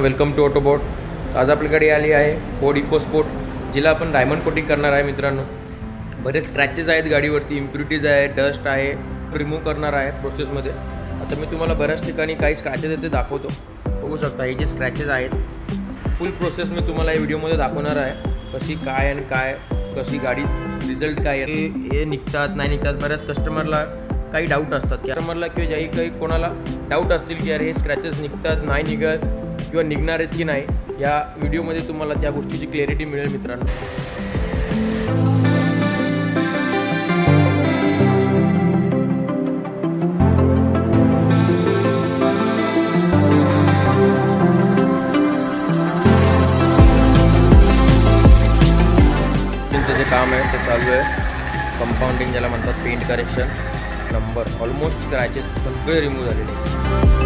Welcome to Autobot. आज आपल्याकडे आली आहे फोर्ड इकोस्पोर्ट, जिला आपण डायमंड कोटिंग करणार आहे. मित्रांनो, बरेच स्क्रॅचेस आहेत गाडीवरती, इम्प्युरिटीज आहे, डस्ट आहे, रिमूव्ह करणार आहे प्रोसेसमध्ये. आता मी तुम्हाला बऱ्याच ठिकाणी काही स्क्रॅचेस आहेत ते दाखवतो. बघू शकता हे जे स्क्रॅचेस आहेत, फुल प्रोसेस मी तुम्हाला या व्हिडिओमध्ये दाखवणार आहे. कशी काय आणि काय कशी गाडी रिझल्ट काय हे निघतात नाही निघतात. बऱ्याच कस्टमरला काही डाऊट असतात, कस्टमरला किंवा ज्याही काही कोणाला डाऊट असतील की अरे हे स्क्रॅचेस निघतात नाही निघत किंवा निघणार आहेत की नाही. या व्हिडिओमध्ये तुम्हाला त्या गोष्टीची क्लॅरिटी मिळेल. मित्रांनो, जे काम आहे ते चालू आहे. कंपाऊंडिंग ज्याला म्हणतात, paint correction, number almost scratches सगळे रिमूव्ह झालेले आहेत.